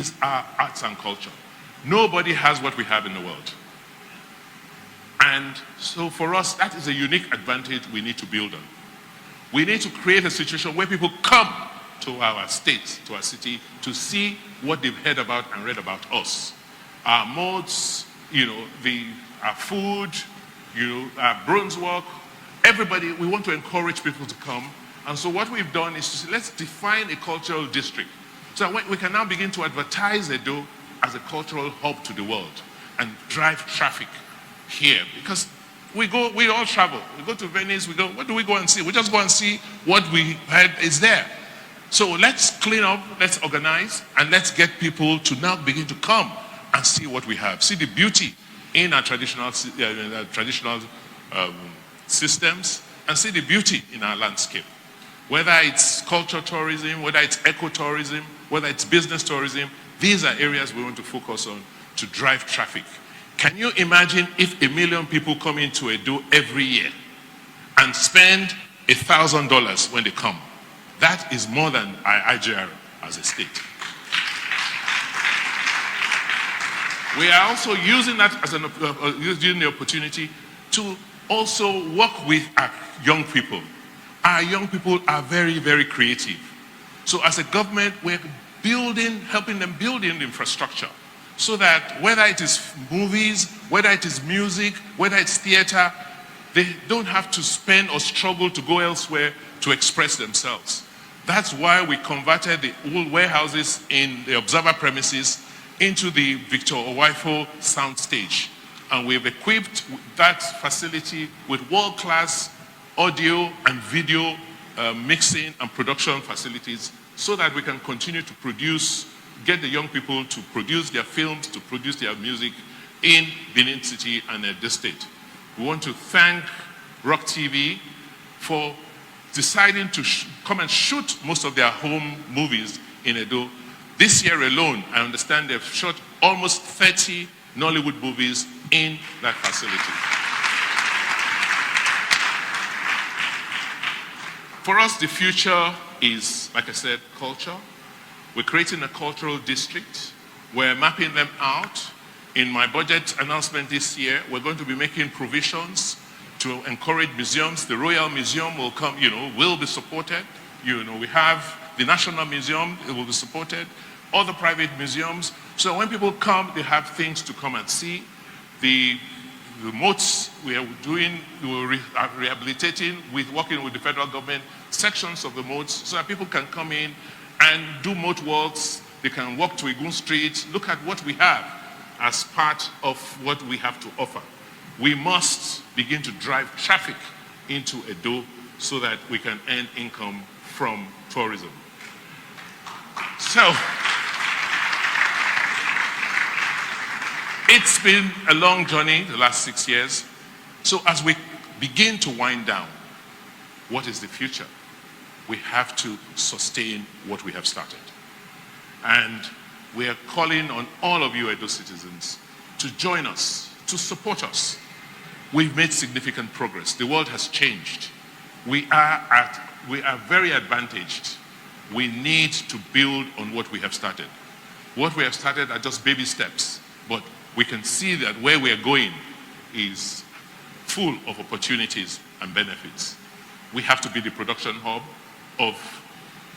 is our arts and culture. Nobody has what we have in the world. And so for us, that is a unique advantage we need to build on. We need to create a situation where people come to our state, to our city, to see what they've heard about and read about us. Our modes, our food, our bronze work, everybody, we want to encourage people to come. And so what we've done is to say, let's define a cultural district. So we can now begin to advertise Edo as a cultural hub to the world and drive traffic here. Because we all travel. We go to Venice, what do we go and see? We just go and see what we heard is there. So let's clean up, let's organize, and let's get people to now begin to come and see what we have. See the beauty in our traditional systems, and see the beauty in our landscape. Whether it's culture tourism, whether it's ecotourism, whether it's business tourism, these are areas we want to focus on to drive traffic. Can you imagine if 1 million people come into Edo every year and spend $1,000 when they come? That is more than IGR as a state. We are also using that as using the opportunity to also work with our young people. Our young people are very, very creative. So as a government, we're helping them build in infrastructure so that whether it is movies, whether it is music, whether it's theater, they don't have to spend or struggle to go elsewhere to express themselves. That's why we converted the old warehouses in the Observer premises into the Victor Owaifo soundstage. And we've equipped that facility with world-class audio and video mixing and production facilities so that we can continue to get the young people to produce their films, to produce their music in Benin City and this state. We want to thank Rock TV for deciding to come and shoot most of their home movies in Edo. This year alone, I understand they've shot almost 30 Nollywood movies in that facility. For us, the future is, like I said, culture. We're creating a cultural district. We're mapping them out. In my budget announcement this year, we're going to be making provisions to encourage museums. The Royal Museum will come, will be supported. We have the National Museum, it will be supported. Other private museums. So when people come, they have things to come and see. The moats we are doing, we're rehabilitating working with the federal government, sections of the moats so that people can come in and do moat walks. They can walk to Igun Street, look at what we have as part of what we have to offer. We must begin to drive traffic into Edo so that we can earn income from tourism. So, it's been a long journey the last 6 years. So as we begin to wind down, what is the future? We have to sustain what we have started. And we are calling on all of you Edo citizens to join us, to support us. We've made significant progress. The world has changed. We are very advantaged. We need to build on what we have started. What we have started are just baby steps, but we can see that where we are going is full of opportunities and benefits. We have to be the production hub of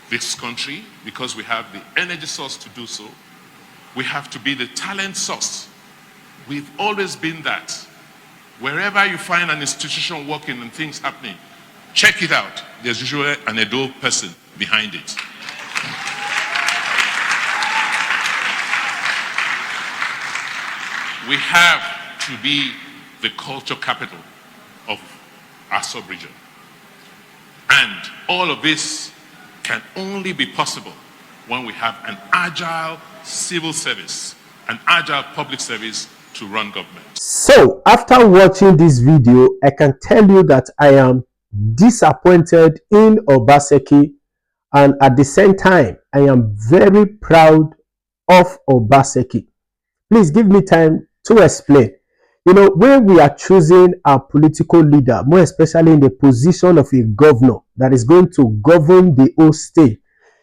this country because we have the energy source to do so. We have to be the talent source. We've always been that. Wherever you find an institution working and things happening, check it out. There's usually an Edo person behind it. We have to be the culture capital of our sub-region. And all of this can only be possible when we have an agile civil service, an agile public service to run government. So, after watching this video, I can tell you that I am disappointed in Obaseki, and at the same time, I am very proud of Obaseki. Please give me time to explain. When we are choosing a political leader, more especially in the position of a governor that is going to govern the whole state,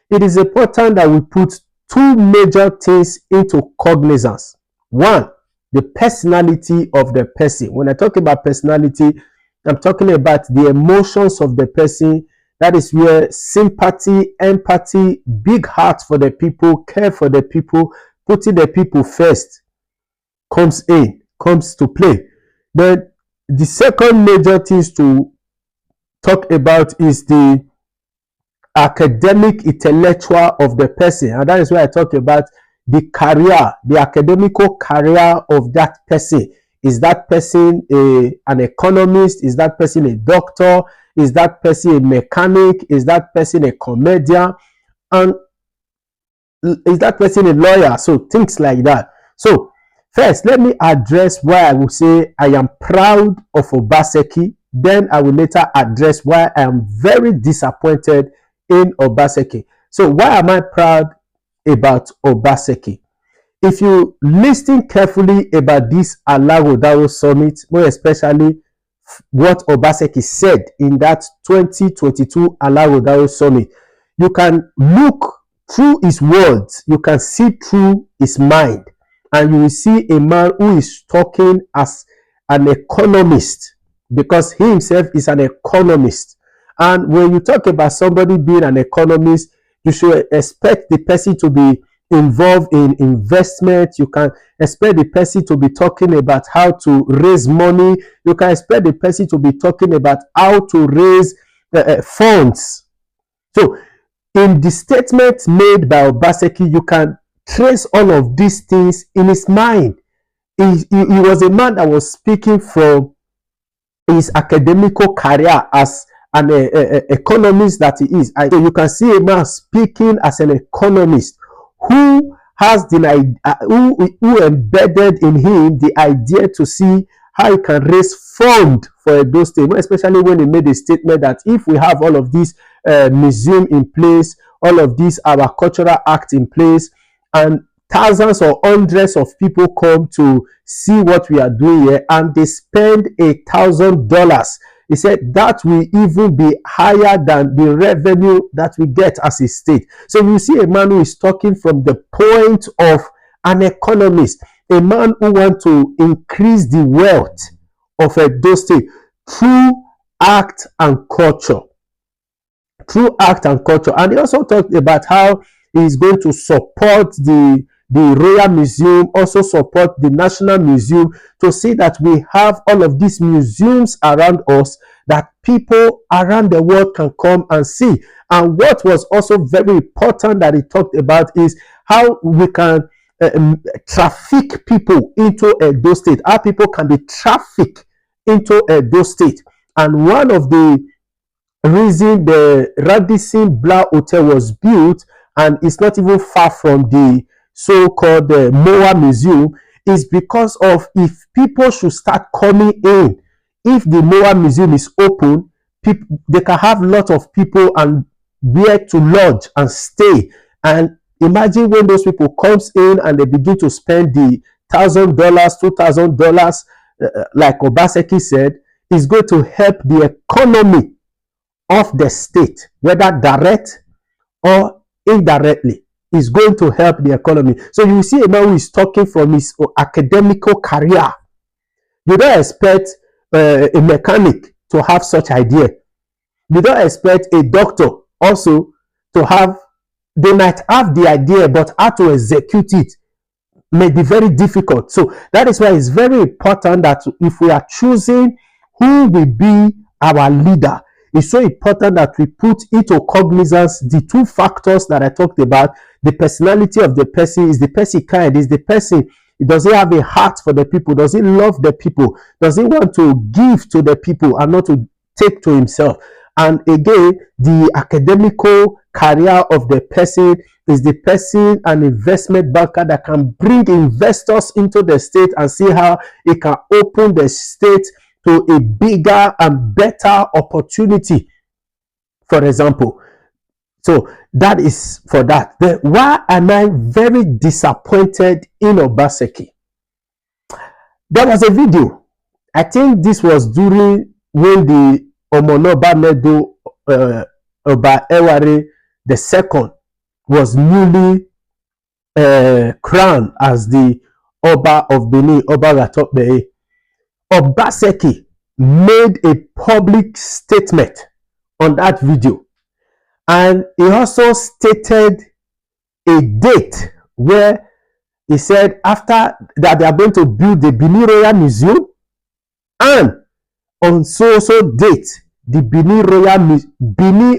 it is important that we put two major things into cognizance. One, the personality of the person. When I talk about personality, I'm talking about the emotions of the person. That is where sympathy, empathy, big heart for the people, care for the people, putting the people first comes to play. Then the second major things to talk about is the academic intellectual of the person, and that is why I talk about the career, the academical career of that person. Is that person an economist? Is that person a doctor? Is that person a mechanic? Is that person a comedian? And is that person a lawyer? So things like that. So first, let me address why I will say I am proud of Obaseki. Then I will later address why I am very disappointed in Obaseki. So why am I proud about Obaseki? If you listen carefully about this Alarodao summit, more especially what Obaseki said in that 2022 Alarodao summit, you can look through his words, you can see through his mind, and you will see a man who is talking as an economist, because he himself is an economist. And when you talk about somebody being an economist, you should expect the person to be involved in investment. You can expect the person to be talking about how to raise money. You can expect the person to be talking about how to raise funds. So in the statement made by Obaseki, you can trace all of these things in his mind. He was a man that was speaking from his academical career as an economist that he is. And you can see a man speaking as an economist who has the who embedded in him the idea to see how he can raise fund for Edo State, especially when he made a statement that if we have all of these museum in place, all of these our cultural act in place, and thousands or hundreds of people come to see what we are doing here, and they spend $1,000. He said that will even be higher than the revenue that we get as a state. So you see a man who is talking from the point of an economist, a man who wants to increase the wealth of Edo State through art and culture. Through art and culture. And he also talked about how he is going to support the Royal Museum, also support the National Museum, to see that we have all of these museums around us that people around the world can come and see. And what was also very important that he talked about is how we can traffic people into Edo State, how people can be trafficked into Edo State. And one of the reason the Radisson Blau Hotel was built, and it's not even far from the so-called Moa Museum, is because of if people should start coming in, if the Moa Museum is open, people, they can have a lot of people and where to lodge and stay. And imagine when those people comes in and they begin to spend the $1,000, $2,000, like Obaseki said, is going to help the economy of the state, whether direct or indirectly, is going to help the economy. So you see a man who is talking from his academical career. You don't expect a mechanic to have such idea. You don't expect a doctor also to have, they might have the idea, but how to execute it may be very difficult. So that is why it's very important that if we are choosing who will be our leader, it's so important that we put into cognizance the two factors that I talked about. The personality of the person. Is the person kind? Is the person, does he have a heart for the people? Does he love the people? Does he want to give to the people and not to take to himself? And again, the academical career of the person. Is the person an investment banker that can bring investors into the state and see how it can open the state to a bigger and better opportunity, for example? So that is for that. Then why am I very disappointed in Obaseki? There was a video, I think this was during when the Omonoba Medo Oba Eware II was newly crown as the Oba of Benin, Oba Ratokbe, Obaseki made a public statement on that video, and he also stated a date where he said after that they are going to build the Benin Royal Museum, and on so date the Benin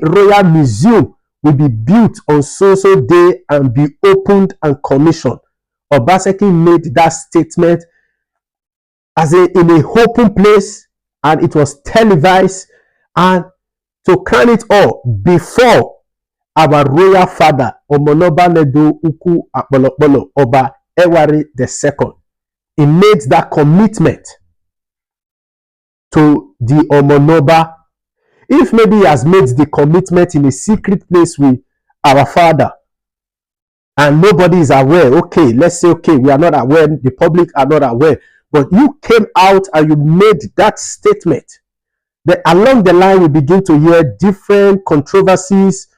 Royal Museum will be built on so day and be opened and commissioned. Obaseki made that statement as in a open place, and it was televised, and to crown it all, before our royal father Omonoba Nedo Uku Akpolokpolo Oba Ewari II, he made that commitment to the Omonoba. If maybe he has made the commitment in a secret place with our father and nobody is aware, okay, let's say, okay, we are not aware, the public are not aware, but you came out and you made that statement, then along the line we begin to hear different controversies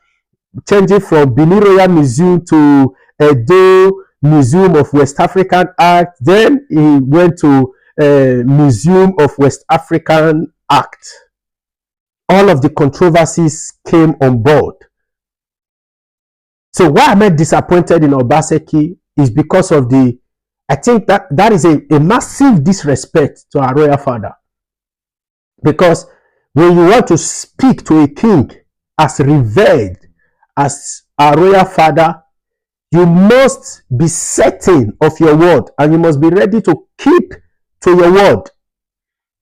changing from Benin Royal Museum to Edo Museum of West African Art. Then he went to Museum of West African Art. All of the controversies came on board. So why am I disappointed in Obaseki is because of I think that is a massive disrespect to our royal father. Because when you want to speak to a king as revered as our royal father, you must be certain of your word, and you must be ready to keep to your word.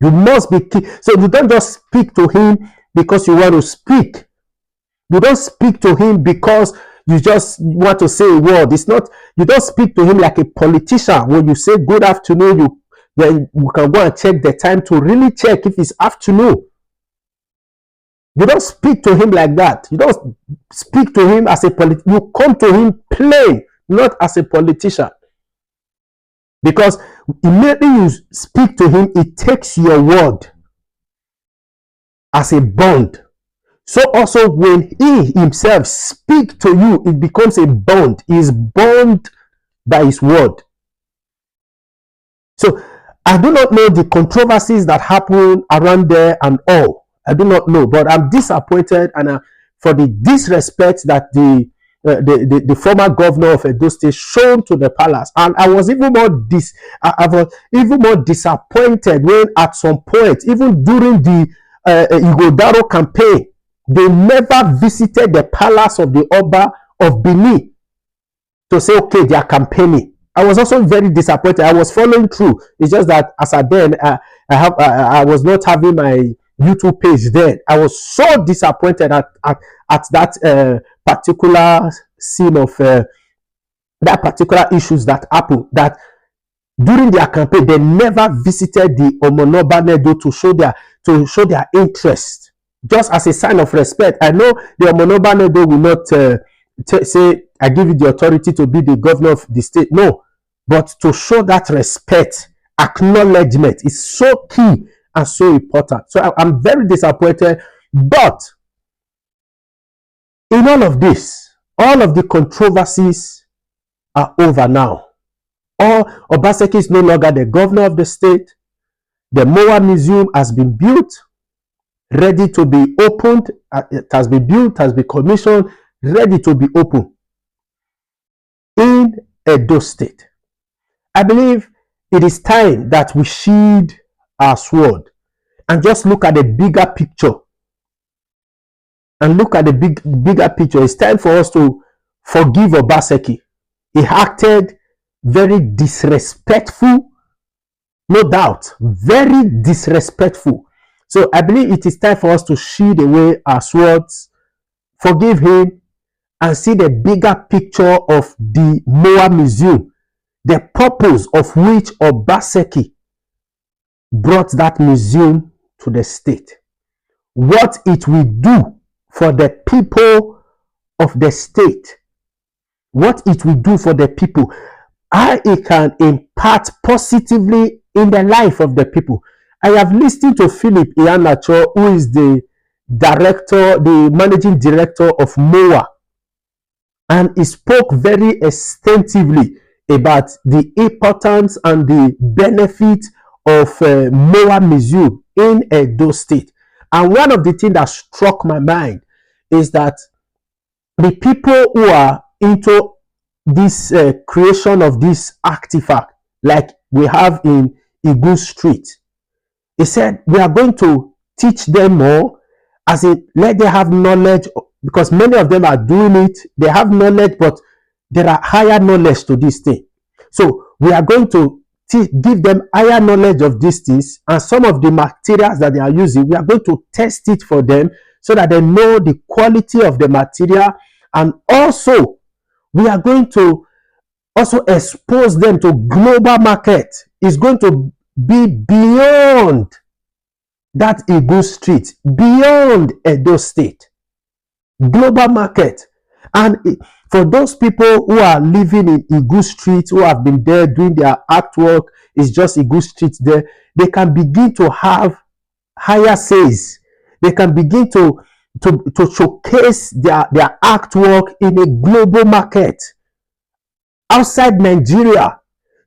You must be so you don't just speak to him because you want to speak. You don't speak to him because you just want to say a word. It's not, you don't speak to him like a politician. When you say good afternoon, then you can go and check the time to really check if it's afternoon. You don't speak to him like that. You don't speak to him as a politician. You come to him plain, not as a politician. Because immediately you speak to him, it takes your word as a bond. So also when he himself speaks to you, it becomes a bond. He is bound by his word. So I do not know the controversies that happen around there and all. I do not know, but I'm disappointed and for the disrespect that the former governor of Edo State shown to the palace. And I was even more disappointed when at some point, even during the Igodaro campaign, they never visited the palace of the Oba of Benin to say, okay, they are campaigning. I was also very disappointed. I was following through. It's just that as I then I was not having my YouTube page then. I was so disappointed at that particular scene of that particular issues that happened, that during their campaign they never visited the Omonoba Nedo to show their interest, just as a sign of respect. I know the Omonoba Nedo will not say, I give you the authority to be the governor of the state. No, but to show that respect, acknowledgement is so key and so important. So I'm very disappointed. But in all of this, all of the controversies are over now. Obaseki is no longer the governor of the state. The Moa Museum has been built, ready to be opened. It has been built, has been commissioned, ready to be opened in Edo State. I believe it is time that we sheathe our sword and just look at the bigger picture. And look at the bigger picture. It's time for us to forgive Obaseki. He acted very disrespectful, no doubt, very disrespectful. So I believe it is time for us to sheathe away our swords, forgive him, and see the bigger picture of the Moa Museum, the purpose of which Obaseki brought that museum to the state, what it will do for the people of the state, what it will do for the people, how it can impact positively in the life of the people. I have listened to Philip Iheanacho, who is the managing director of MOA, and he spoke very extensively about the importance and the benefit of Moa Museum in Edo State. And one of the things that struck my mind is that the people who are into this creation of this artifact, like we have in Igu Street, he said we are going to teach them more, as in let them have knowledge, because many of them are doing it. They have knowledge, but there are higher knowledge to this thing. So we are going to give them higher knowledge of these things, and some of the materials that they are using, we are going to test it for them so that they know the quality of the material. And also we are going to also expose them to global market. It's going to be beyond that Igu Street, beyond Edo State, global market. And for those people who are living in Igu Street, who have been there doing their artwork, it's just Igu Street there, they can begin to have higher sales. They can begin to showcase their artwork in a global market outside Nigeria.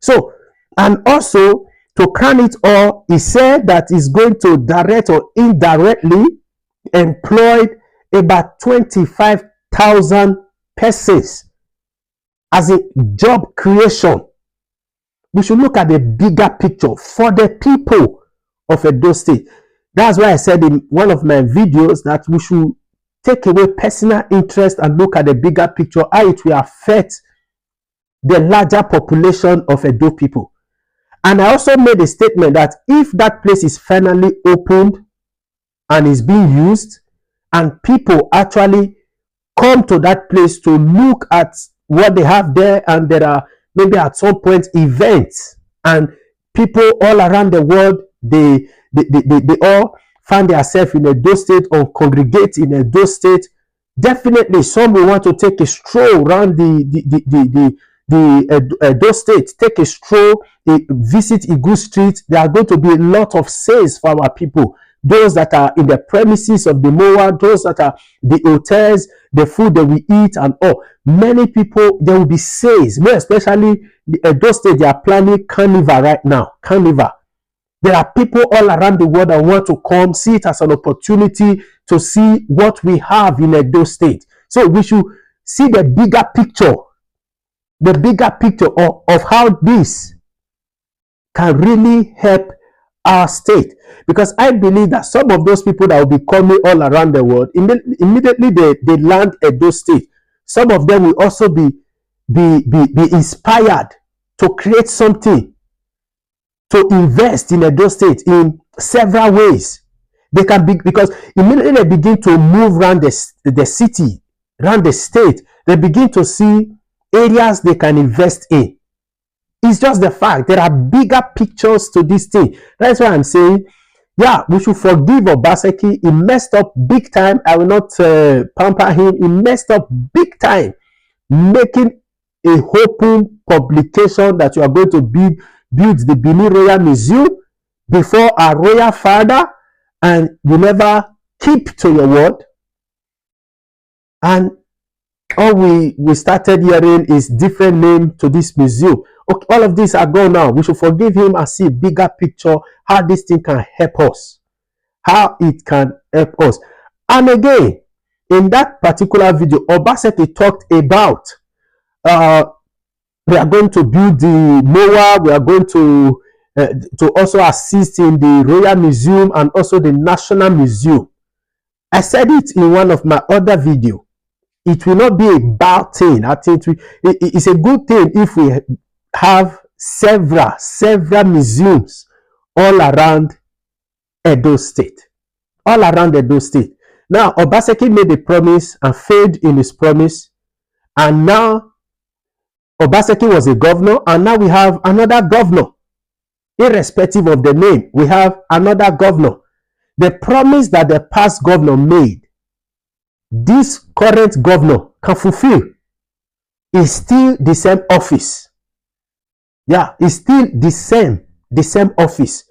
So, and also to crown it all, he said that he's going to direct or indirectly employ about 25,000 persons as a job creation. We should look at the bigger picture for the people of Edo State. That's why I said in one of my videos that we should take away personal interest and look at the bigger picture, how it will affect the larger population of Edo people. And I also made a statement that if that place is finally opened and is being used, and people actually come to that place to look at what they have there, and there are maybe at some point events, and people all around the world, they all find themselves in Edo State or congregate in Edo State, definitely some will want to take a stroll around the Edo State, take a stroll, visit Igu Street. There are going to be a lot of sales for our people. Those that are in the premises of the Moa, those that are the hotels, the food that we eat and all. Many people, there will be sales, more especially the Edo State. They are planning carnival right now. Carnival. There are people all around the world that want to come, see it as an opportunity to see what we have in Edo State. So we should see the bigger picture of how this can really help our state. Because I believe that some of those people that will be coming all around the world, immediately they land Edo State, some of them will also be inspired to create something, to invest in Edo State in several ways. They can be, because immediately they begin to move around the city, around the state, they begin to see areas they can invest in. It's just the fact there are bigger pictures to this thing. That's why I'm saying, yeah, we should forgive Obaseki. He messed up big time. I will not pamper him. He messed up big time, making a open publication that you are going to build the Benin Royal Museum before our royal father, and you never keep to your word. And all we started hearing is different name to this museum. Okay, all of these are gone now. We should forgive him and see a bigger picture, how this thing can help us, how it can help us. And again, in that particular video, Obaseki talked about we are going to build the Moa, we are going to also assist in the Royal Museum and also the National Museum. I said it in one of my other videos. It will not be a bad thing. I think it's a good thing if we have several museums all around Edo State. All around Edo State. Now, Obaseki made a promise and failed in his promise. And now, Obaseki was a governor, and now we have another governor. Irrespective of the name, we have another governor. The promise that the past governor made, this current governor can fulfill. Is still the same office. Yeah, it's still the same office.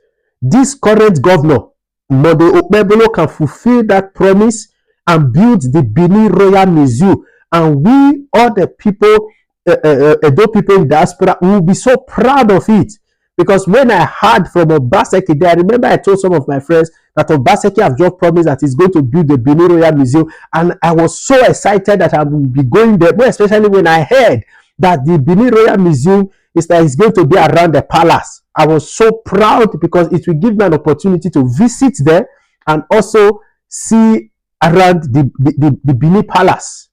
This current governor, Mode Okpebolo, can fulfill that promise and build the Benin Royal Museum. And we, all the people, Edo people in diaspora, will be so proud of it. Because when I heard from Obaseki, I remember I told some of my friends that Obaseki have just promised that he's going to build the Benin Royal Museum. And I was so excited that I will be going there, more especially when I heard that the Benin Royal Museum is that it's going to be around the palace. I was so proud because it will give me an opportunity to visit there and also see around the Benin Palace.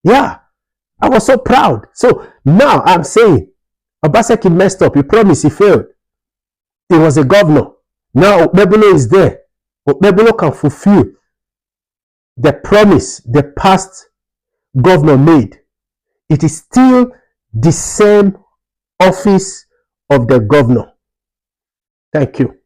Yeah, I was so proud. So now I'm saying, Obaseki messed up. He promised, he failed. He was a governor. Now Okpebholo is there. Okpebholo can fulfill the promise the past governor made. It is still the same office of the governor. Thank you.